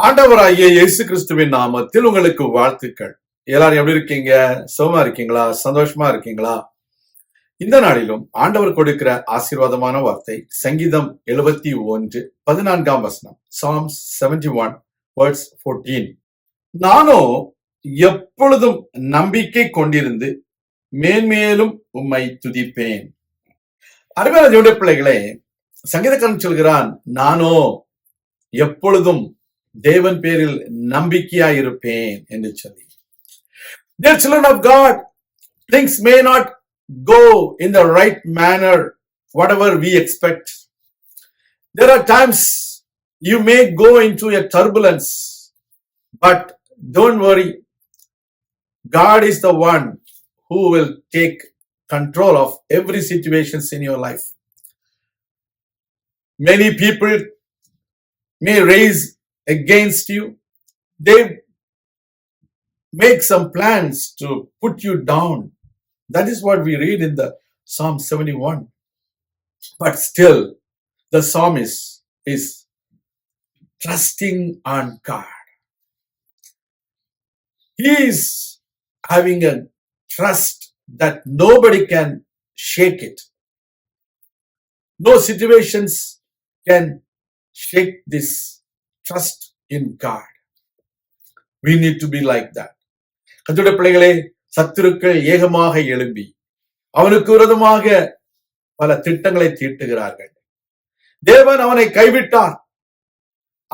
ஆண்டவராகிய இயேசு கிறிஸ்துவின் நாமத்தில் உங்களுக்கு வாழ்த்துக்கள். எல்லாரும் எப்படி இருக்கீங்க? சுகமா இருக்கீங்களா? சந்தோஷமா இருக்கீங்களா? இந்த நாளிலும் ஆண்டவர் கொடுக்கிற ஆசீர்வாதமான வார்த்தை சங்கீதம் 71:14 Psalms 71 verse 14. நானோ எப்பொழுதும் நம்பிக்கை கொண்டிருந்து மேன்மேலும் உம்மை துதிப்பேன். அருமையான தேவனுடைய பிள்ளைகளே, சங்கீதக்காரன் சொல்கிறான், நானோ எப்பொழுதும் தேவன் பேரில் நம்பிக்கையாயிருப்பேன் என்று சொல்லி. Dear children of God, things may not go in the right manner, whatever we expect. There are times you may go into a turbulence, but don't worry. God is the one who will take control of every situation in your life. Many people may raise against you. They make some plans to put you down. That is what we read in the Psalm 71. But still, the psalmist is trusting on God. He is having a trust that nobody can shake it. No situations can shake this trust in God. We need to be like that. கர்த்தருடைய பிள்ளைகளே, சத்துருக்கள் ஏகமாக எழும்பி அவனுக்கு விரோதமாக பல திட்டங்களை தீட்டுகிறார்கள். தேவன் அவனை கைவிட்டார்,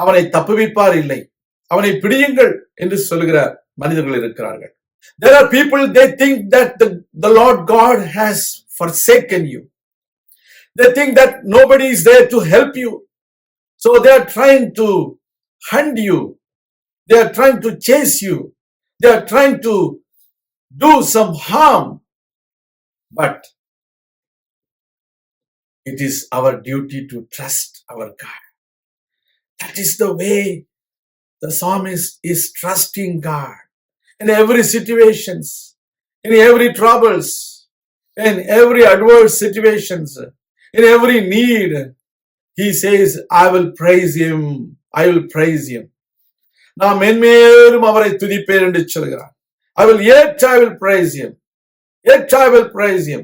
அவனை தப்புவிப்பார் இல்லை, அவனை பிடியுங்கள் என்று சொல்கிற மனிதர்கள் இருக்கிறார்கள். There are people, they think that the Lord God has forsaken you. They think that nobody is there to help you. So they are trying to hunt you. They are trying to chase you. They are trying to do some harm. But it is our duty to trust our God. That is the way the psalmist is trusting God in every situations, in every troubles, in every adverse situations, in every need. He says, I will praise him. I will praise him. நான் மென்மேலும் அவரை துதிப்பேன் என்று சொல்கிறார். I will praise him. Yet I will praise him.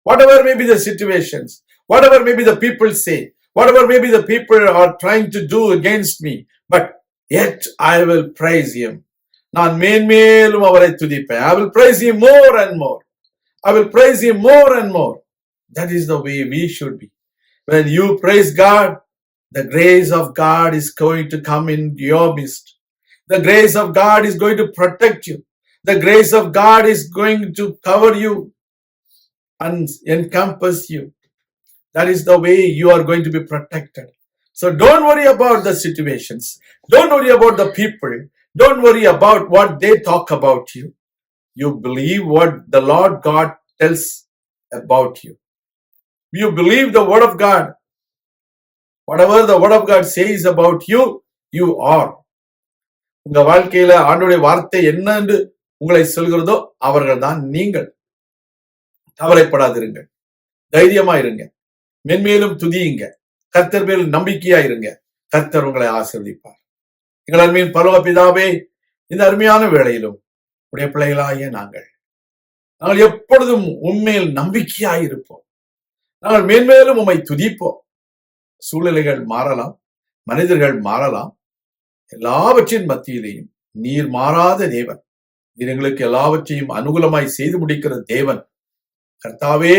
Whatever may be the situations, whatever may be the people say, whatever may be the people are trying to do against me, but yet I will praise him. நான் மென்மேலும் அவரை துதிப்பேன். I will praise him more and more. I will praise him more and more. That is the way we should be. When you praise God, the grace of God is going to come in your midst. The grace of God is going to protect you. The grace of God is going to cover you and encompass you. That is the way you are going to be protected. So don't worry about the situations. Don't worry about the people. Don't worry about what they talk about you. You believe what the Lord God tells about you. You believe the word of God. Whatever the word of God says about you, you are. உங்க வாழ்க்கையில ஆண்டவருடைய வார்த்தை என்ன என்று உங்களை சொல்கிறதோ அவர்கள் தான் நீங்கள். கவலைப்படாதிருங்க, தைரியமா இருங்க, மென்மேலும் துதியுங்க, கர்த்தர் மேல் நம்பிக்கையா இருங்க. கர்த்தர் உங்களை ஆசீர்வதிப்பார். எங்கள் அருமையின் பரலோக பிதாவே, இந்த அருமையான வேளையிலும் உடைய பிள்ளைகளாகிய நாங்கள் எப்பொழுதும் உண்மையில் நம்பிக்கையாய் இருப்போம். நாங்கள் மேன்மேலும் உம்மை துதிப்போம். சூழ்நிலைகள் மாறலாம், மனிதர்கள் மாறலாம், எல்லாவற்றின் மத்தியிலேயும் நீர் மாறாத தேவன். நீர் எங்களுக்கு எல்லாவற்றையும் அனுகூலமாய் செய்து முடிக்கிற தேவன். கர்த்தாவே,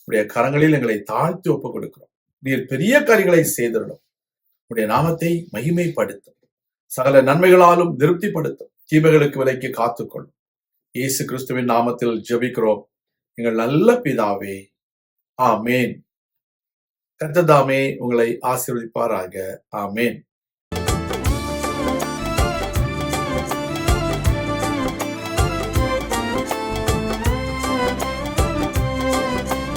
உடைய கரங்களில் எங்களை தாழ்த்தி ஒப்புக் கொடுக்கிறோம். நீர் பெரிய காரியங்களை செய்திடணும். உடைய நாமத்தை மகிமைப்படுத்தும், சகல நன்மைகளாலும் திருப்திப்படுத்தும், தீமைகளுக்கு விலைக்கு காத்துக்கொள்ளும். இயேசு கிறிஸ்துவின் நாமத்தில் ஜெபிக்கிறோம் எங்கள் நல்ல பிதாவே, ஆமேன். கர்த்தர் தாமே உங்களை ஆசீர்வதிப்பாராக. ஆமேன்.